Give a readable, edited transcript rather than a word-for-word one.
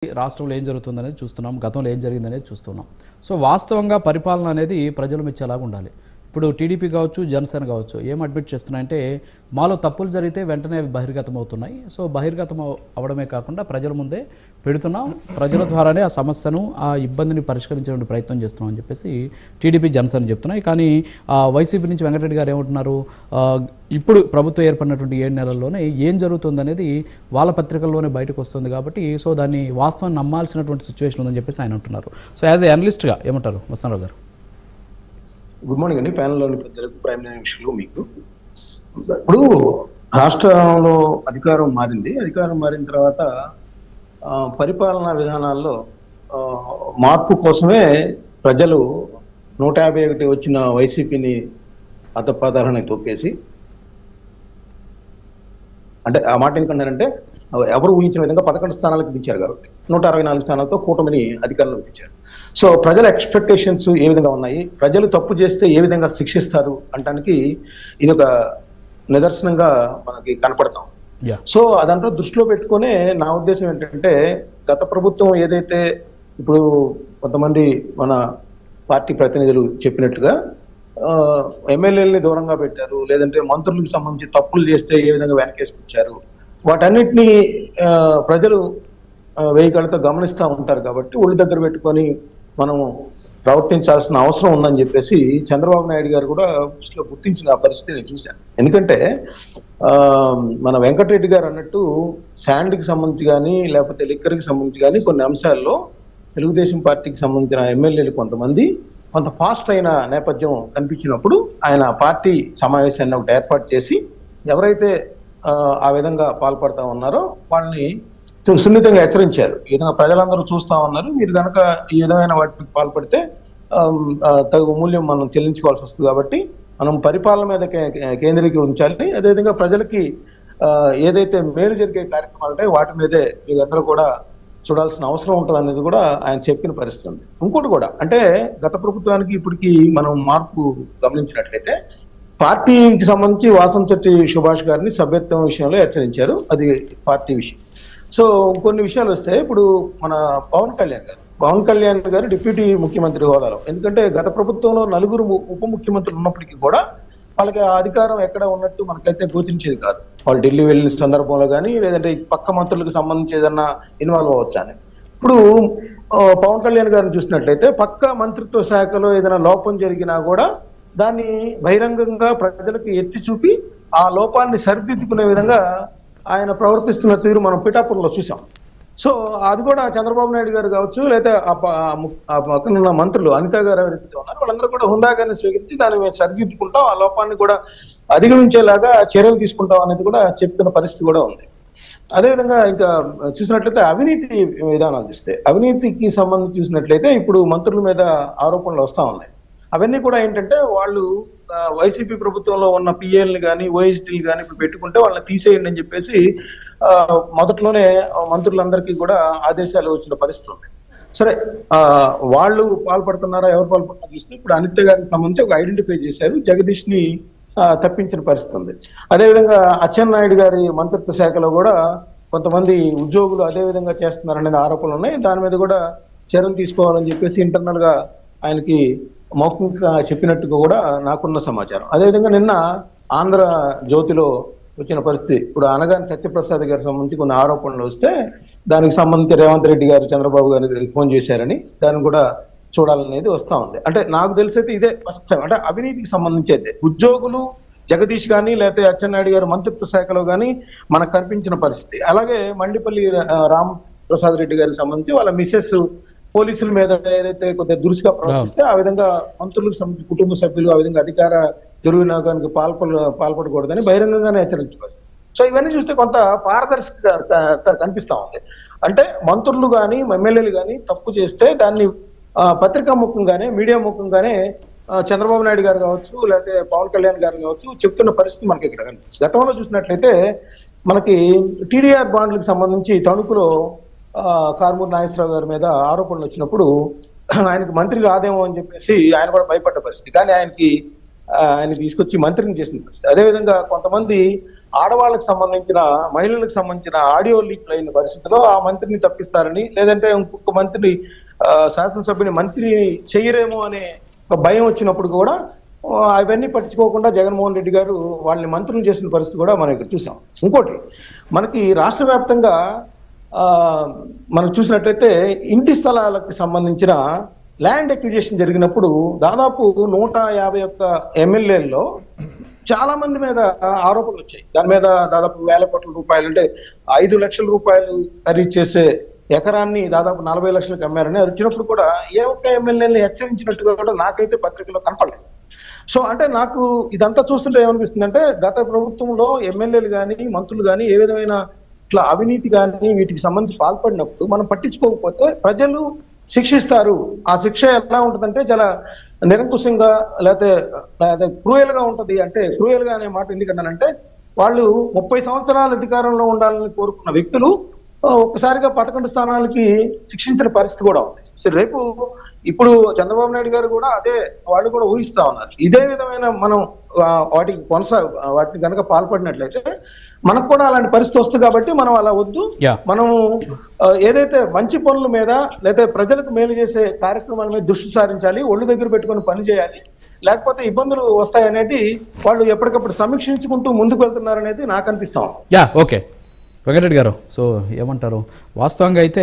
రాష్ట్రంలో ఏం జరుగుతుందనేది చూస్తున్నాం, గతంలో ఏం జరిగిందనేది చూస్తున్నాం. సో వాస్తవంగా పరిపాలన అనేది ప్రజలు మెచ్చేలాగా ఉండాలి. ఇప్పుడు టీడీపీ కావచ్చు, జనసేన కావచ్చు ఏం అడ్మిట్ చేస్తున్నాయంటే మాలో తప్పులు జరిగితే వెంటనే అవి బహిర్గతం అవుతున్నాయి. సో బహిర్గతం అవడమే కాకుండా ప్రజల ముందే పెడుతున్నాం, ప్రజల ద్వారానే ఆ సమస్యను ఆ ఇబ్బందిని పరిష్కరించే ప్రయత్నం చేస్తున్నాం అని చెప్పేసి టీడీపీ జనసేన చెప్తున్నాయి. కానీ వైసీపీ నుంచి వెంకటరెడ్డి గారు ఏమంటున్నారు, ఇప్పుడు ప్రభుత్వం ఏర్పడినటువంటి 7 నెలల్లోనే ఏం జరుగుతుందనేది వాళ్ళ పత్రికల్లోనే బయటకు వస్తుంది కాబట్టి సో దాన్ని వాస్తవం నమ్మాల్సినటువంటి సిచ్యువేషన్ ఉందని చెప్పేసి ఆయన అంటున్నారు. సో యాజ్ ఏ అనలిస్ట్గా ఏమంటారు మస్తానరావు గారు? గుడ్ మార్నింగ్ అండి, ప్యానెల్లోని పెద్దలకు, ప్రైమ్ నిమిషాలు మీకు. ఇప్పుడు రాష్ట్రంలో అధికారం మారిన తర్వాత పరిపాలనా విధానాల్లో మార్పు కోసమే ప్రజలు 151 వచ్చిన వైసీపీని అధపాతాళానికి తొక్కేసి, అంటే ఆ మాట ఎందుకంటారంటే ఎవరు ఊహించిన విధంగా 11 స్థానాలకు దించారు కాబట్టి 164 స్థానాలతో కూటమిని అధికారంలోకి తెచ్చారు. సో ప్రజల ఎక్స్పెక్టేషన్స్ ఏ విధంగా ఉన్నాయి, ప్రజలు తప్పు చేస్తే ఏ విధంగా శిక్షిస్తారు అంటానికి ఇది ఒక నిదర్శనంగా మనకి కనపడతాం. సో అదంతా దృష్టిలో పెట్టుకునే నా ఉద్దేశం ఏంటంటే, గత ప్రభుత్వం ఏదైతే ఇప్పుడు కొంతమంది మన పార్టీ ప్రతినిధులు చెప్పినట్టుగా ఎమ్మెల్యేలని దూరంగా పెట్టారు, లేదంటే మంత్రులకు సంబంధించి తప్పులు చేస్తే ఏ విధంగా వెనకేసుకొచ్చారు, వాటన్నిటినీ ప్రజలు వేయికళ్ళతో గమనిస్తూ ఉంటారు. కాబట్టి ఒళ్ళు దగ్గర పెట్టుకొని మనం ప్రవర్తించాల్సిన అవసరం ఉందని చెప్పేసి చంద్రబాబు నాయుడు గారు కూడా దృష్టిలో గుర్తించిన పరిస్థితి నేను చూశాను. ఎందుకంటే మన వెంకటరెడ్డి గారు అన్నట్టు శాండ్కి సంబంధించి కానీ లేకపోతే లిక్కర్కి సంబంధించి కానీ కొన్ని అంశాల్లో తెలుగుదేశం పార్టీకి సంబంధించిన ఎమ్మెల్యేలు కొంత ఫాస్ట్ అయిన నేపథ్యం కనిపించినప్పుడు ఆయన పార్టీ సమావేశాన్ని ఒకటి ఏర్పాటు చేసి ఎవరైతే ఆ విధంగా పాల్పడతా ఉన్నారో వాళ్ళని సున్నితంగా హెచ్చరించారు. ఈ విధంగా ప్రజలందరూ చూస్తా ఉన్నారు, మీరు కనుక ఈ విధమైన వాటికి పాల్పడితే తగు మూల్యం మనం చెల్లించుకోవాల్సి వస్తుంది, కాబట్టి మనం పరిపాలన మీద కేంద్రీకరించాలి. అదేవిధంగా ప్రజలకి ఏదైతే మేలు జరిగే కార్యక్రమాలు ఉంటాయో వాటి మీదే మీరందరూ కూడా చూడాల్సిన అవసరం ఉంటుంది అనేది కూడా ఆయన చెప్పిన పరిస్థితి ఉంది. ఇంకోటి కూడా అంటే గత ప్రభుత్వానికి ఇప్పటికి మనం మార్పు గమనించినట్లయితే పార్టీకి సంబంధించి వాసంశెట్టి సుభాష్ గారిని సభ్యత్వం విషయంలో హెచ్చరించారు, అది పార్టీ విషయం. సో కొన్ని విషయాలు వస్తే ఇప్పుడు మన పవన్ కళ్యాణ్ గారు డిప్యూటీ ముఖ్యమంత్రి హోదాలో, ఎందుకంటే గత ప్రభుత్వంలో 4 ఉప ముఖ్యమంత్రులు ఉన్నప్పటికీ కూడా వాళ్ళకి ఆ అధికారం ఎక్కడ ఉన్నట్టు మనకైతే గోచరించేది కాదు. వాళ్ళు ఢిల్లీ వెళ్ళిన సందర్భంలో కానీ లేదంటే పక్క మంత్రులకు సంబంధించి ఏదన్నా ఇన్వాల్వ్ అవ్వచ్చు అని. ఇప్పుడు పవన్ కళ్యాణ్ గారిని చూసినట్లయితే పక్క మంత్రిత్వ శాఖలో ఏదైనా లోపం జరిగినా కూడా దాన్ని బహిరంగంగా ప్రజలకు ఎత్తి చూపి ఆ లోపాన్ని సరిదిద్దుకునే విధంగా ఆయన ప్రవర్తిస్తున్న తీరు మనం పిఠాపురంలో చూసాం. సో అది కూడా చంద్రబాబు నాయుడు గారు కావచ్చు, లేదా పక్కనున్న మంత్రులు అనిత గారు ఎవరైతే ఉన్నారో వాళ్ళందరూ కూడా హుందాగానే స్వీకరించి దాన్ని మేము సరిదిద్దుకుంటాం, ఆ లోపాన్ని కూడా అధిగమించేలాగా చర్యలు తీసుకుంటాం అనేది కూడా చెప్తున్న పరిస్థితి కూడా ఉంది. అదేవిధంగా ఇంకా చూసినట్లయితే అవినీతి విధానాలు చూస్తే, అవినీతికి సంబంధించి చూసినట్లయితే ఇప్పుడు మంత్రుల మీద ఆరోపణలు వస్తా ఉన్నాయి. అవన్నీ కూడా ఏంటంటే వాళ్ళు వైసీపీ ప్రభుత్వంలో ఉన్న పిఏల్ని కానీ ఓఎస్డీలు కానీ ఇప్పుడు పెట్టుకుంటే వాళ్ళని తీసేయండి అని చెప్పేసి మొదట్లోనే మంత్రులందరికీ కూడా ఆదేశాలు వచ్చిన పరిస్థితి ఉంది. సరే, వాళ్ళు పాల్పడుతున్నారా, ఎవరు పాల్పడుతున్నారో చూస్తే ఇప్పుడు అనిత్య గారికి సంబంధించి ఒక ఐడెంటిఫై చేశారు, జగదీష్ ని తప్పించిన పరిస్థితి ఉంది. అదేవిధంగా అచ్చెన్నాయుడు గారి మంత్రిత్వ శాఖలో కూడా కొంతమంది ఉద్యోగులు అదే విధంగా చేస్తున్నారనేది ఆరోపణలు ఉన్నాయి. దాని మీద కూడా చర్యలు తీసుకోవాలని చెప్పేసి ఇంటర్నల్ గా ఆయనకి మౌఖికంగా చెప్పినట్టుగా కూడా నాకున్న సమాచారం. అదేవిధంగా నిన్న ఆంధ్ర జ్యోతిలో వచ్చిన పరిస్థితి, ఇప్పుడు అనగాని సత్యప్రసాద్ గారికి సంబంధించి కొన్ని ఆరోపణలు వస్తే దానికి సంబంధించి రేవంత్ రెడ్డి గారు చంద్రబాబు గారికి ఫోన్ చేశారని దాన్ని కూడా చూడాలనేది వస్తా ఉంది. అంటే నాకు తెలిసైతే ఇదే ఫస్ట్ టైం అంటే అవినీతికి సంబంధించి అయితే ఉద్యోగులు జగదీష్ కానీ లేకపోతే అచ్చెన్నాయుడు గారు మంత్రిత్వ శాఖలో కానీ మనకు కనిపించిన పరిస్థితి. అలాగే మండిపల్లి రామ్ ప్రసాద్ రెడ్డి గారికి సంబంధించి వాళ్ళ మిసెస్ పోలీసుల మీద ఏదైతే కొద్దిగా దురుసుగా ప్రవర్తిస్తే ఆ విధంగా మంత్రులకు సంబంధించి కుటుంబ సభ్యులు ఆ విధంగా అధికార దుర్వినియోగానికి పాల్పడకూడదని బహిరంగంగానే హెచ్చరించుకోవచ్చు. సో ఇవన్నీ చూస్తే కొంత పారదర్శకత కనిపిస్తా ఉంది. అంటే మంత్రులు కానీ ఎమ్మెల్యేలు కానీ తప్పు చేస్తే దాన్ని పత్రికా ముఖంగానే మీడియా ముఖంగానే చంద్రబాబు నాయుడు గారు కావచ్చు లేకపోతే పవన్ కళ్యాణ్ గారు కావచ్చు చెప్తున్న పరిస్థితి మనకి ఇక్కడ కనిపిస్తుంది. గతంలో చూసినట్లయితే మనకి టీడీఆర్ బాండ్లకు సంబంధించి తణుకులో కారుమూరి నాగేశ్వరరావు గారి మీద ఆరోపణలు వచ్చినప్పుడు ఆయనకి మంత్రి రాదేమో అని చెప్పేసి ఆయన కూడా భయపడ్డ పరిస్థితి. కానీ ఆయనకి ఆయన తీసుకొచ్చి మంత్రిని చేసిన పరిస్థితి. అదేవిధంగా కొంతమంది ఆడవాళ్ళకి సంబంధించిన మహిళలకు సంబంధించిన ఆడియో లీక్ అయిన పరిస్థితిలో ఆ మంత్రిని తప్పిస్తారని, లేదంటే ఇంకొక మంత్రి శాసనసభ్యుని మంత్రి చెయ్యరేమో అనే ఒక భయం వచ్చినప్పుడు కూడా అవన్నీ పట్టించుకోకుండా జగన్మోహన్ రెడ్డి గారు వాళ్ళని మంత్రులు చేసిన పరిస్థితి కూడా మనం ఇక్కడ చూసాం. ఇంకోటి, మనకి రాష్ట్ర వ్యాప్తంగా మనం చూసినట్లయితే ఇంటి స్థలాలకు సంబంధించిన ల్యాండ్ ఎక్విజిషన్ జరిగినప్పుడు దాదాపు 151 ఎమ్మెల్యేల్లో చాలా మంది మీద ఆరోపణలు వచ్చాయి. దాని మీద దాదాపు 1,000 కోట్ల రూపాయలు, అంటే 5 లక్షల రూపాయలు ఖరీదు చేసే ఎకరాన్ని దాదాపు 40 లక్షలకు అమ్మారని అది వచ్చినప్పుడు కూడా ఏ ఒక్క ఎమ్మెల్యేని హెచ్చరించినట్టుగా కూడా నాకైతే పత్రికలో కనపడలేదు. సో అంటే నాకు ఇదంతా చూస్తుంటే ఏమనిపిస్తుంది అంటే, గత ప్రభుత్వంలో ఎమ్మెల్యేలు కానీ మంత్రులు కానీ ఏ విధమైన ఇట్లా అవినీతి కానీ వీటికి సంబంధించి పాల్పడినప్పుడు మనం పట్టించుకోకపోతే ప్రజలు శిక్షిస్తారు. ఆ శిక్ష ఎలా ఉంటుందంటే చాలా నిరంకుశంగా లేకపోతే క్రూయల్ గా ఉంటది. అంటే క్రూయల్ గా అనే మాట ఎందుకన్నానంటే, వాళ్ళు 30 సంవత్సరాల అధికారంలో ఉండాలని కోరుకున్న వ్యక్తులు ఒక్కసారిగా 11 స్థానాలకి శిక్షించిన పరిస్థితి కూడా ఉంది. రేపు ఇప్పుడు చంద్రబాబు నాయుడు గారు కూడా అదే వాళ్ళు కూడా ఊహిస్తా ఉన్నారు. ఇదే విధమైన మనం వాటిని కనుక పాల్పడినట్లయితే మనకు కూడా అలాంటి పరిస్థితి వస్తుంది. కాబట్టి మనం అలా వద్దు, మనము ఏదైతే మంచి పనుల మీద లేదా ప్రజలకు మేలు చేసే కార్యక్రమాల మీద దృష్టి సారించాలి, ఒళ్ళు దగ్గర పెట్టుకుని పని చేయాలి, లేకపోతే ఇబ్బందులు వస్తాయనేది వాళ్ళు ఎప్పటికప్పుడు సమీక్షించుకుంటూ ముందుకు వెళ్తున్నారనేది నాకు అనిపిస్తాం. ఓకే వెంకటరెడ్డి గారు, సో ఏమంటారు? వాస్తవంగా అయితే